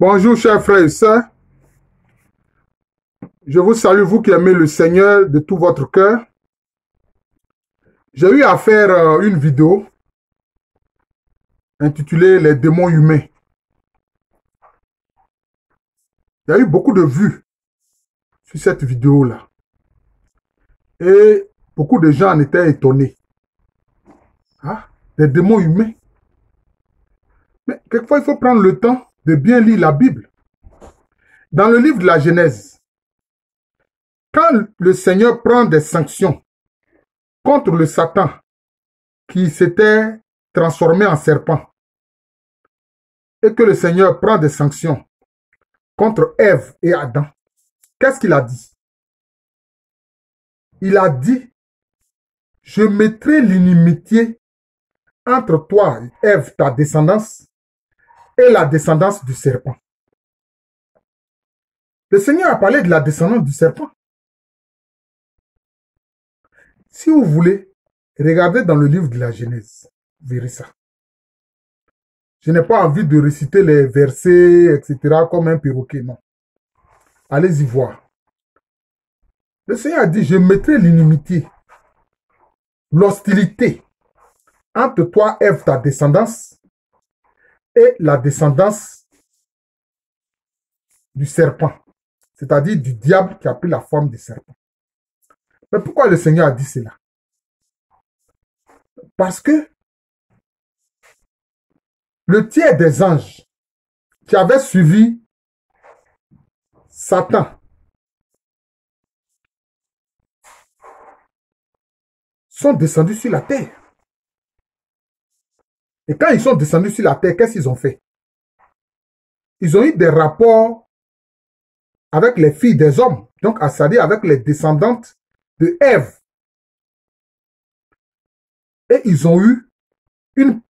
Bonjour chers frères et sœurs, je vous salue vous qui aimez le Seigneur de tout votre cœur. J'ai eu à faire une vidéo intitulée Les démons humains. Il y a eu beaucoup de vues sur cette vidéo-là et beaucoup de gens en étaient étonnés. Ah, des démons humains. Mais quelquefois il faut prendre le temps de bien lire la Bible. Dans le livre de la Genèse, quand le Seigneur prend des sanctions contre le Satan qui s'était transformé en serpent et que le Seigneur prend des sanctions contre Ève et Adam, qu'est-ce qu'il a dit? Il a dit, je mettrai l'inimitié entre toi, Ève, ta descendance, et la descendance du serpent. Le Seigneur a parlé de la descendance du serpent. Si vous voulez, regardez dans le livre de la Genèse, vous verrez ça. Je n'ai pas envie de réciter les versets, etc., comme un perroquet, non. Allez-y voir. Le Seigneur a dit, je mettrai l'inimitié, l'hostilité entre toi, Ève, ta descendance, et la descendance du serpent, c'est-à-dire du diable qui a pris la forme du serpent. Mais pourquoi le Seigneur a dit cela? Parce que le tiers des anges qui avaient suivi Satan sont descendus sur la terre. Et quand ils sont descendus sur la terre, qu'est-ce qu'ils ont fait? Ils ont eu des rapports avec les filles des hommes, donc c'est-à-dire avec les descendantes de Ève. Et ils ont eu une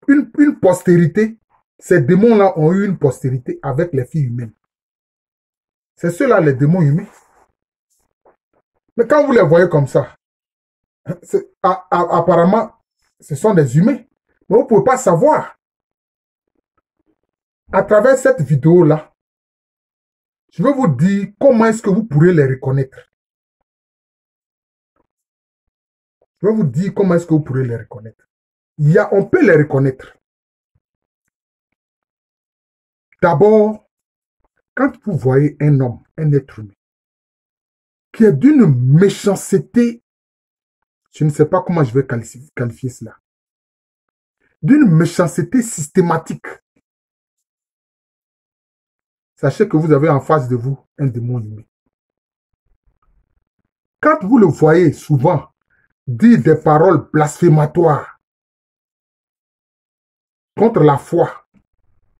postérité. Ces démons-là ont eu une postérité avec les filles humaines. C'est ceux-là les démons humains. Mais quand vous les voyez comme ça, apparemment, ce sont des humains. Mais vous ne pouvez pas savoir. À travers cette vidéo-là, je vais vous dire comment est-ce que vous pourrez les reconnaître. Je vais vous dire comment est-ce que vous pourrez les reconnaître. On peut les reconnaître. D'abord, quand vous voyez un homme, un être humain, qui est d'une méchanceté, je ne sais pas comment je vais qualifier cela, d'une méchanceté systématique, sachez que vous avez en face de vous un démon humain. Quand vous le voyez souvent dire des paroles blasphématoires contre la foi,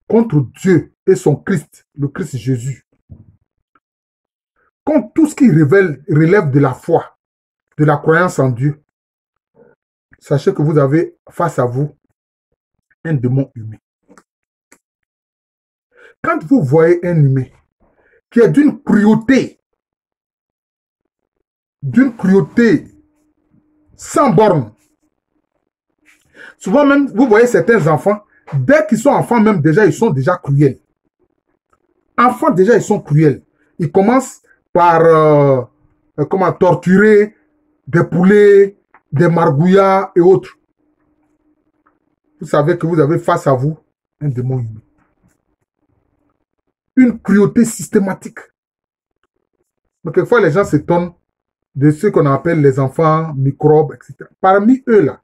contre Dieu et son Christ, le Christ Jésus, contre tout ce qui relève de la foi, de la croyance en Dieu, sachez que vous avez face à vous un démon humain. Quand vous voyez un humain qui est d'une cruauté sans borne, souvent même, vous voyez certains enfants, dès qu'ils sont enfants même déjà, ils sont déjà cruels. Enfants déjà, ils sont cruels. Ils commencent par torturer des poulets, des margouillas et autres. Vous savez que vous avez face à vous un démon humain. Une cruauté systématique. Mais quelquefois, les gens s'étonnent de ce qu'on appelle les enfants microbes, etc. Parmi eux, là,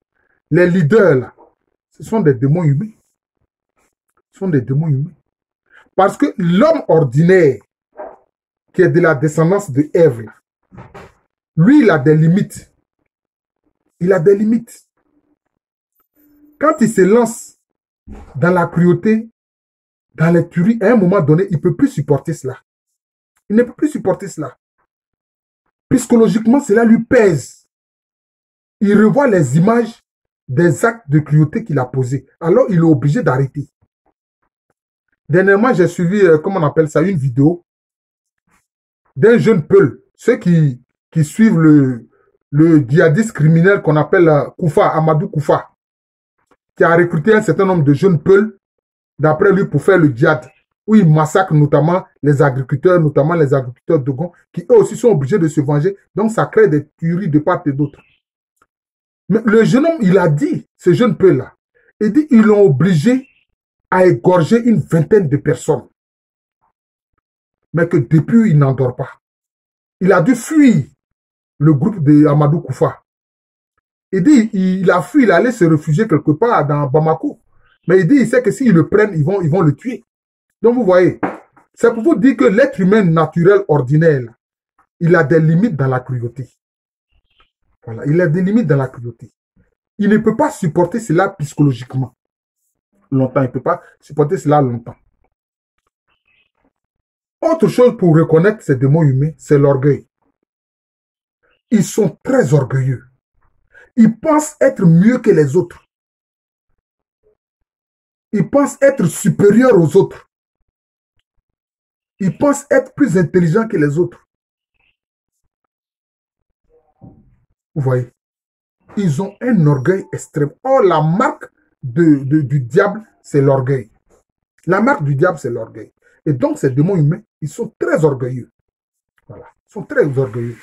les leaders, là, ce sont des démons humains. Ce sont des démons humains. Parce que l'homme ordinaire, qui est de la descendance de Ève, là, lui, il a des limites. Il a des limites. Quand il se lance dans la cruauté, dans les tueries, à un moment donné, il ne peut plus supporter cela. Il ne peut plus supporter cela. Psychologiquement, cela lui pèse. Il revoit les images des actes de cruauté qu'il a posés. Alors, il est obligé d'arrêter. Dernièrement, j'ai suivi, comment on appelle ça, une vidéo d'un jeune Peul. Ceux qui suivent le djihadiste criminel qu'on appelle Koufa, Amadou Koufa, qui a recruté un certain nombre de jeunes Peuls d'après lui pour faire le djihad. où ils massacrent notamment les agriculteurs de Gon, qui eux aussi sont obligés de se venger. Donc ça crée des tueries de part et d'autre. Mais le jeune homme, il a dit, ce jeune peu-là, il dit, ils l'ont obligé à égorger une vingtaine de personnes. Mais que depuis, il n'endort pas. Il a dû fuir le groupe de Amadou Koufa. Il dit, il a fui, il allait se réfugier quelque part dans Bamako. Mais il dit, il sait que s'ils le prennent, ils vont le tuer. Donc vous voyez, c'est pour vous dire que l'être humain naturel, ordinaire, il a des limites dans la cruauté. Voilà, il a des limites dans la cruauté. Il ne peut pas supporter cela psychologiquement. Longtemps, il ne peut pas supporter cela longtemps. Autre chose pour reconnaître ces démons humains, c'est l'orgueil. Ils sont très orgueilleux. Ils pensent être mieux que les autres. Ils pensent être supérieurs aux autres. Ils pensent être plus intelligents que les autres. Vous voyez, ils ont un orgueil extrême. Or, la marque du diable, c'est l'orgueil. La marque du diable, c'est l'orgueil. Et donc, ces démons humains, ils sont très orgueilleux. Voilà, ils sont très orgueilleux.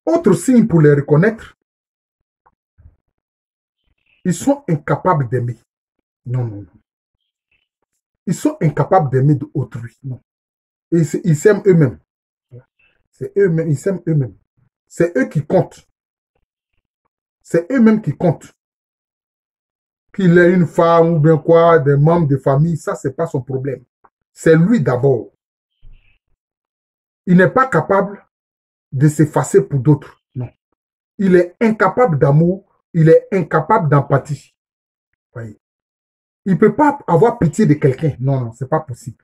Autre signe pour les reconnaître, ils sont incapables d'aimer. Non, non, non. Ils sont incapables d'aimer d'autrui. Non. Et ils s'aiment eux-mêmes. C'est eux-mêmes, ils s'aiment eux-mêmes. C'est eux qui comptent. C'est eux-mêmes qui comptent. Qu'il ait une femme ou bien quoi, des membres de famille, ça, c'est pas son problème. C'est lui d'abord. Il n'est pas capable de s'effacer pour d'autres. Non. Il est incapable d'amour, il est incapable d'empathie. Voyez. Il ne peut pas avoir pitié de quelqu'un. Non, non, c'est pas possible.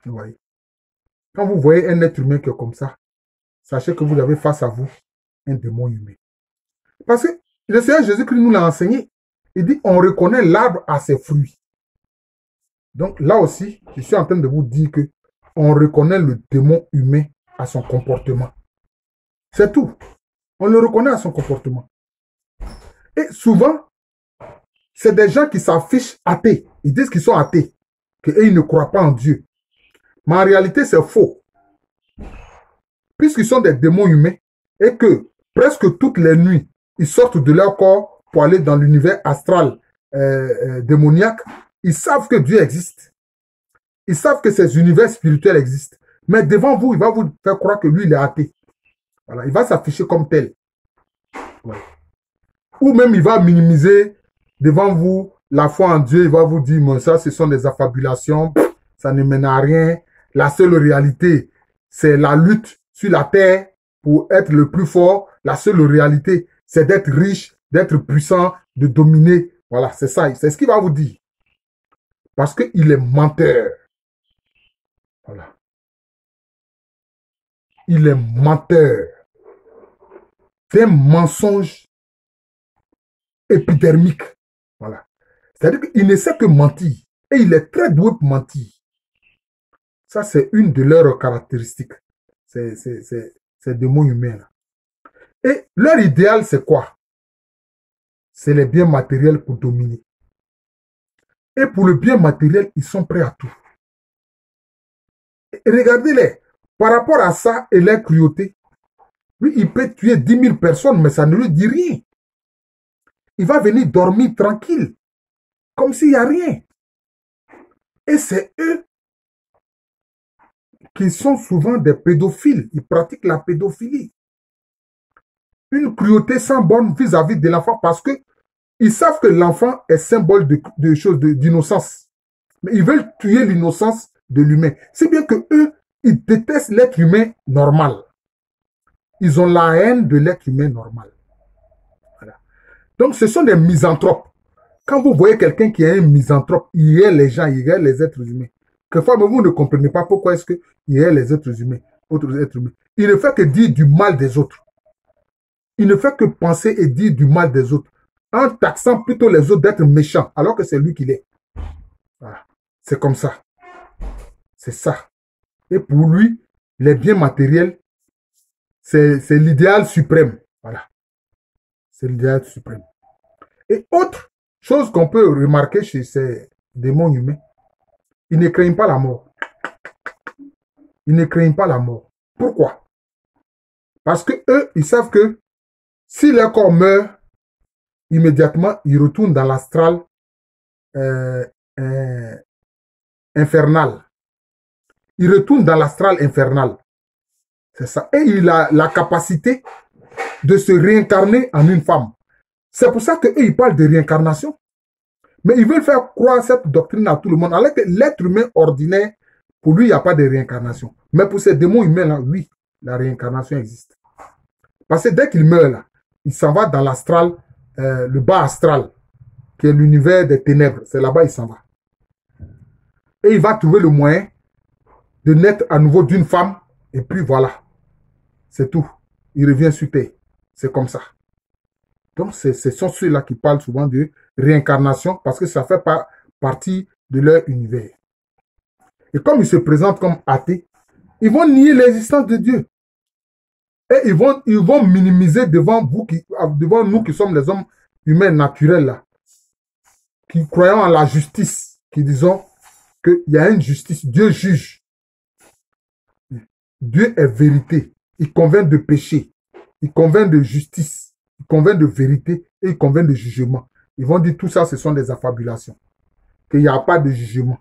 Vous voyez. Quand vous voyez un être humain qui est comme ça, sachez que vous avez face à vous un démon humain. Parce que le Seigneur Jésus-Christ nous l'a enseigné. Il dit, on reconnaît l'arbre à ses fruits. Donc là aussi, je suis en train de vous dire que on reconnaît le démon humain à son comportement. C'est tout. On le reconnaît à son comportement. Et souvent, c'est des gens qui s'affichent athées. Ils disent qu'ils sont athées, qu'ils ne croient pas en Dieu. Mais en réalité, c'est faux. Puisqu'ils sont des démons humains et que presque toutes les nuits, ils sortent de leur corps pour aller dans l'univers astral démoniaque, ils savent que Dieu existe. Ils savent que ces univers spirituels existent. Mais devant vous, il va vous faire croire que lui, il est athée. Voilà, il va s'afficher comme tel. Ouais. Ou même il va minimiser devant vous la foi en Dieu. Il va vous dire, mais ça, ce sont des affabulations. Ça ne mène à rien. La seule réalité, c'est la lutte sur la terre pour être le plus fort. La seule réalité, c'est d'être riche, d'être puissant, de dominer. Voilà, c'est ça. C'est ce qu'il va vous dire. Parce qu'il est menteur. Voilà. Il est menteur. C'est un mensonge épidermique. Voilà. C'est-à-dire qu'il ne sait que mentir. Et il est très doué pour mentir. Ça, c'est une de leurs caractéristiques. Ces démons humains là. Et leur idéal, c'est quoi? C'est les biens matériels pour dominer. Et pour le bien matériel, ils sont prêts à tout. Et regardez-les. Par rapport à ça et leur cruauté, lui, il peut tuer 10 000 personnes, mais ça ne lui dit rien. Il va venir dormir tranquille, comme s'il n'y a rien. Et c'est eux qui sont souvent des pédophiles. Ils pratiquent la pédophilie. Une cruauté sans borne vis-à-vis de l'enfant parce que ils savent que l'enfant est symbole de choses, d'innocence. Mais ils veulent tuer l'innocence de l'humain. C'est bien que eux, ils détestent l'être humain normal. Ils ont la haine de l'être humain normal. Voilà. Donc, ce sont des misanthropes. Quand vous voyez quelqu'un qui est un misanthrope, il hait les gens, il hait les êtres humains. Quelquefois, vous ne comprenez pas pourquoi est-ce qu'il hait les êtres humains, autres êtres humains. Il ne fait que dire du mal des autres. Il ne fait que penser et dire du mal des autres, en taxant plutôt les autres d'être méchants, alors que c'est lui qui l'est. Voilà. C'est comme ça. C'est ça. Et pour lui, les biens matériels, c'est l'idéal suprême. Voilà. C'est l'idéal suprême. Et autre chose qu'on peut remarquer chez ces démons humains, ils ne craignent pas la mort. Ils ne craignent pas la mort. Pourquoi? Parce que eux, ils savent que si leur corps meurt, immédiatement, ils retournent dans l'astral euh, infernal. Ils retournent dans l'astral infernal. C'est ça. Et il a la capacité de se réincarner en une femme. C'est pour ça qu'eux, ils parlent de réincarnation. Mais ils veulent faire croire cette doctrine à tout le monde. Alors que l'être humain ordinaire, pour lui, il n'y a pas de réincarnation. Mais pour ces démons humains-là, oui, la réincarnation existe. Parce que dès qu'il meurt, là, il s'en va dans l'astral, le bas astral, qui est l'univers des ténèbres. C'est là-bas il s'en va. Et il va trouver le moyen de naître à nouveau d'une femme. Et puis voilà. C'est tout. Il revient sur terre. C'est comme ça. Donc, ce sont ceux-là qui parlent souvent de réincarnation parce que ça fait partie de leur univers. Et comme ils se présentent comme athées, ils vont nier l'existence de Dieu. Et ils vont minimiser devant nous qui sommes les hommes humains naturels, là, qui croyons en la justice, qui disons qu'il y a une justice. Dieu juge. Dieu est vérité. Il convainc de péché. Il convainc de justice. Il convainc de vérité et il convainc de jugement. Ils vont dire tout ça, ce sont des affabulations. Qu'il n'y a pas de jugement.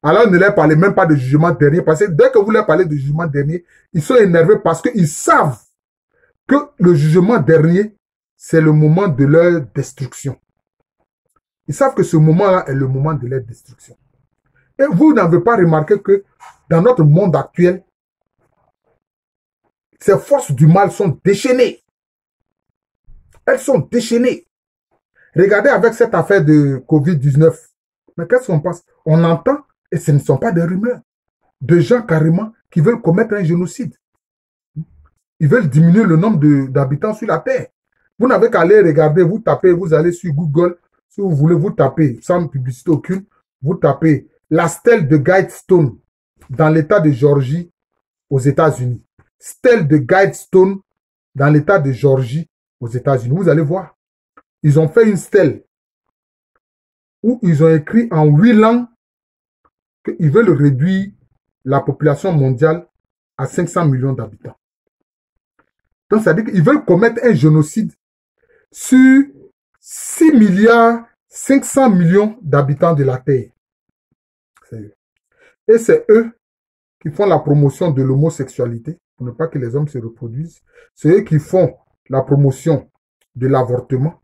Alors ne leur parlez même pas de jugement dernier parce que dès que vous leur parlez de jugement dernier, ils sont énervés parce qu'ils savent que le jugement dernier, c'est le moment de leur destruction. Ils savent que ce moment-là est le moment de leur destruction. Et vous n'avez pas remarqué que dans notre monde actuel, ces forces du mal sont déchaînées. Elles sont déchaînées. Regardez avec cette affaire de Covid-19. Mais qu'est-ce qu'on passe? On entend, et ce ne sont pas des rumeurs, de gens carrément qui veulent commettre un génocide. Ils veulent diminuer le nombre d'habitants sur la Terre. Vous n'avez qu'à aller regarder, vous tapez, vous allez sur Google, si vous voulez, vous tapez, sans publicité aucune, vous tapez la stèle de Guidestone dans l'état de Géorgie aux États-Unis. Stèle de Guidestone dans l'état de Géorgie aux États-Unis. Vous allez voir. Ils ont fait une stèle où ils ont écrit en 8 langues qu'ils veulent réduire la population mondiale à 500 millions d'habitants. Donc, ça veut dire qu'ils veulent commettre un génocide sur 6 milliards 500 millions d'habitants de la Terre. Et c'est eux qui font la promotion de l'homosexualité, pour ne pas que les hommes se reproduisent. C'est eux qui font la promotion de l'avortement.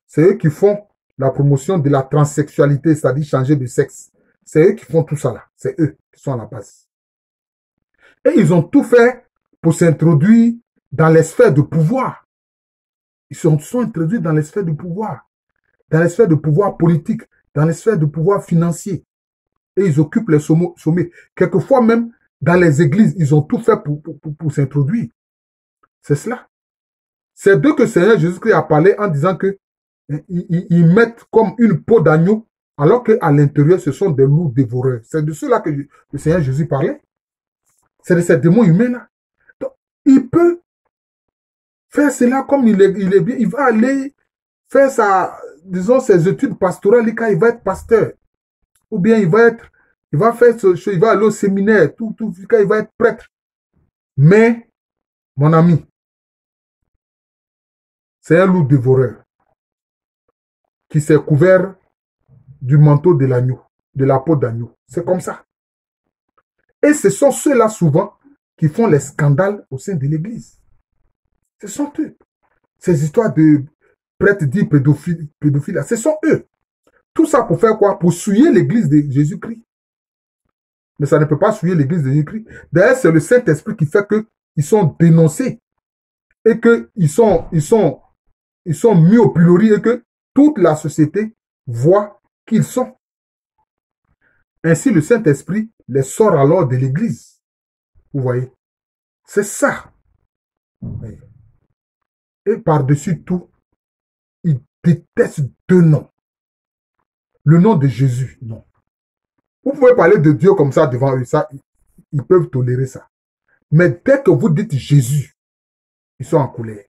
C'est eux qui font la promotion de la transsexualité, c'est-à-dire changer de sexe. C'est eux qui font tout ça là. C'est eux qui sont à la base. Et ils ont tout fait pour s'introduire dans les sphères de pouvoir. Ils sont introduits dans les sphères de pouvoir. Dans les sphères de pouvoir politique, dans les sphères de pouvoir financier. Et ils occupent les sommets. Quelquefois même, dans les églises, ils ont tout fait pour s'introduire. C'est cela. C'est d'eux que le Seigneur Jésus-Christ a parlé en disant que ils mettent comme une peau d'agneau, alors qu'à l'intérieur, ce sont des loups dévoreurs. C'est de cela que le Seigneur Jésus parlait. C'est de ces démons humains-là. Donc, il peut faire cela comme il est bien. Il va aller faire ses études pastorales quand il va être pasteur. Ou bien il va faire ce chose, il va aller au séminaire, tout, quand il va être prêtre. Mais, mon ami, c'est un loup dévoreur qui s'est couvert du manteau de l'agneau, de la peau d'agneau. C'est comme ça. Et ce sont ceux-là souvent qui font les scandales au sein de l'Église. Ce sont eux. Ces histoires de prêtres dits pédophiles, ce sont eux. Tout ça pour faire quoi? Pour souiller l'Église de Jésus-Christ. Mais ça ne peut pas souiller l'Église de Jésus-Christ. D'ailleurs, c'est le Saint-Esprit qui fait qu'ils sont dénoncés et qu'ils sont mis au pilori et que toute la société voit qu'ils sont. Ainsi, le Saint-Esprit les sort alors de l'Église. Vous voyez? C'est ça. Et par-dessus tout, ils détestent deux noms. Le nom de Jésus, non. Vous pouvez parler de Dieu comme ça devant eux, ça, ils peuvent tolérer ça. Mais dès que vous dites Jésus, ils sont en colère.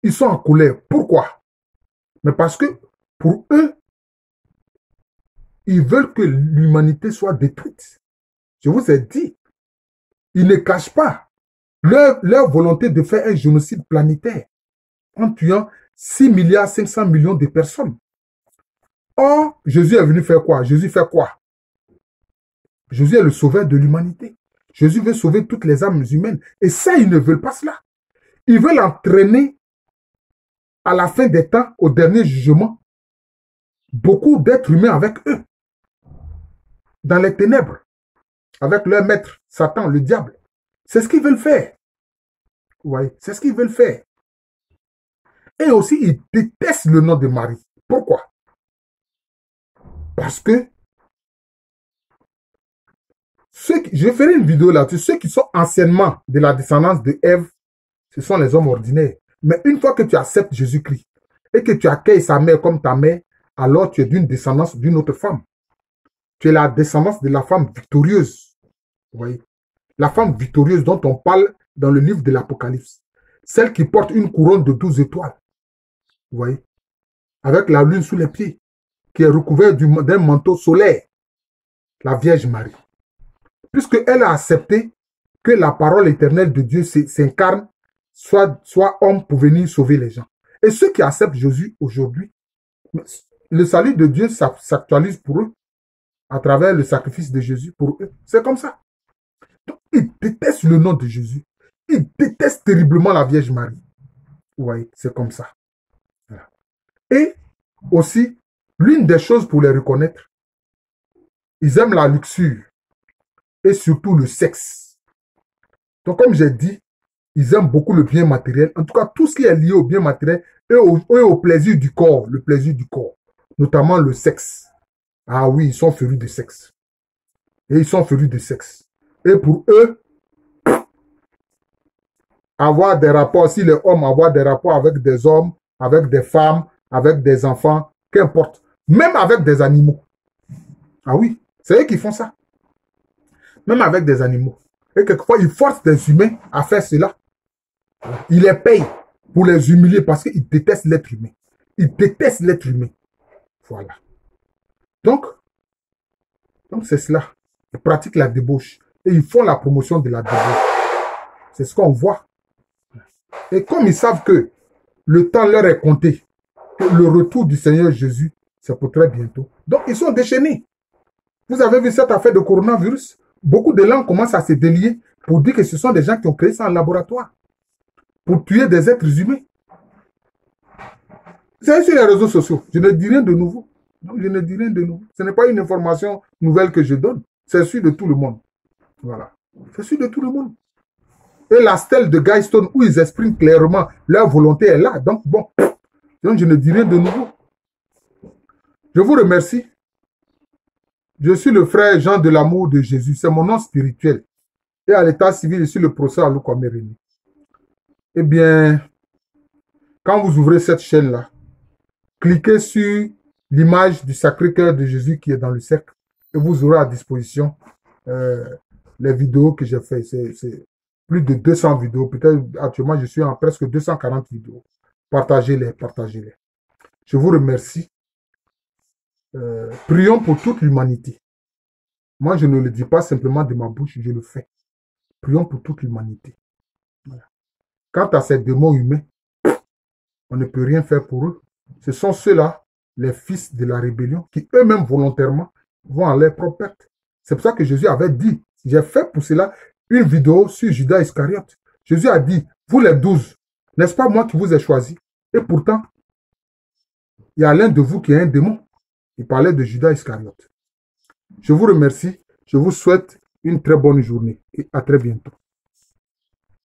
Ils sont en colère. Pourquoi? Mais parce que pour eux, Ils veulent que l'humanité soit détruite. Je vous ai dit, ils ne cachent pas leur volonté de faire un génocide planétaire en tuant 6 milliards 500 millions de personnes. Or, Jésus est venu faire quoi? Jésus fait quoi? Jésus est le sauveur de l'humanité. Jésus veut sauver toutes les âmes humaines. Et ça, ils ne veulent pas cela. Ils veulent entraîner à la fin des temps, au dernier jugement, beaucoup d'êtres humains avec eux, dans les ténèbres, avec leur maître, Satan, le diable. C'est ce qu'ils veulent faire. Vous voyez, c'est ce qu'ils veulent faire. Et aussi, ils détestent le nom de Marie. Pourquoi? Parce que je ferai une vidéo là-dessus. Ceux qui sont anciennement de la descendance de Ève, ce sont les hommes ordinaires. Mais une fois que tu acceptes Jésus-Christ et que tu accueilles sa mère comme ta mère, alors tu es d'une descendance d'une autre femme. Tu es la descendance de la femme victorieuse. Vous voyez? La femme victorieuse dont on parle dans le livre de l'Apocalypse. Celle qui porte une couronne de 12 étoiles. Vous voyez? Avec la lune sous les pieds. Qui est recouverte d'un manteau solaire. La Vierge Marie. Puisqu'elle a accepté que la parole éternelle de Dieu s'incarne, soit homme pour venir sauver les gens. Et ceux qui acceptent Jésus aujourd'hui, le salut de Dieu s'actualise pour eux à travers le sacrifice de Jésus pour eux. C'est comme ça. Donc, ils détestent le nom de Jésus. Ils détestent terriblement la Vierge Marie. Vous voyez, c'est comme ça. Voilà. Et aussi, l'une des choses pour les reconnaître, ils aiment la luxure et surtout le sexe. Donc, comme j'ai dit, ils aiment beaucoup le bien matériel. En tout cas, tout ce qui est lié au bien matériel et au plaisir du corps. Le plaisir du corps. Notamment le sexe. Ah oui, ils sont férus de sexe. Et ils sont férus de sexe. Et pour eux, avoir des rapports, si les hommes avoir des rapports avec des hommes, avec des femmes, avec des enfants, qu'importe. Même avec des animaux. Ah oui, c'est eux qui font ça. Même avec des animaux. Et quelquefois, ils forcent des humains à faire cela. Ils les payent pour les humilier parce qu'ils détestent l'être humain. Ils détestent l'être humain. Voilà. Donc c'est cela. Ils pratiquent la débauche. Et ils font la promotion de la débauche. C'est ce qu'on voit. Et comme ils savent que le temps leur est compté, que le retour du Seigneur Jésus, c'est pour très bientôt. Donc, ils sont déchaînés. Vous avez vu cette affaire de coronavirus? Beaucoup de langues commencent à se délier pour dire que ce sont des gens qui ont créé ça en laboratoire. Pour tuer des êtres humains. C'est sur les réseaux sociaux. Je ne dis rien de nouveau. Non, je ne dis rien de nouveau. Ce n'est pas une information nouvelle que je donne. C'est celui de tout le monde. Voilà. C'est celui de tout le monde. Et la stèle de Guy Stone où ils expriment clairement leur volonté est là. Donc bon. Donc je ne dis rien de nouveau. Je vous remercie. Je suis le frère Jean de l'amour de Jésus. C'est mon nom spirituel. Et à l'état civil, je suis le procès à Loukomereni. Eh bien, quand vous ouvrez cette chaîne-là, cliquez sur l'image du Sacré-Cœur de Jésus qui est dans le cercle et vous aurez à disposition les vidéos que j'ai faites. C'est plus de 200 vidéos. Peut-être actuellement, je suis en presque 240 vidéos. Partagez-les, partagez-les. Je vous remercie. Prions pour toute l'humanité. Moi, je ne le dis pas simplement de ma bouche, je le fais. Prions pour toute l'humanité. Voilà. Quant à ces démons humains, on ne peut rien faire pour eux. Ce sont ceux-là, les fils de la rébellion, qui eux-mêmes volontairement vont à leur propre perte. C'est pour ça que Jésus avait dit, j'ai fait pour cela une vidéo sur Judas Iscariote. Jésus a dit, vous les 12, n'est-ce pas moi qui vous ai choisi? Et pourtant, il y a l'un de vous qui est un démon. Il parlait de Judas Iscariote. Je vous remercie. Je vous souhaite une très bonne journée et à très bientôt.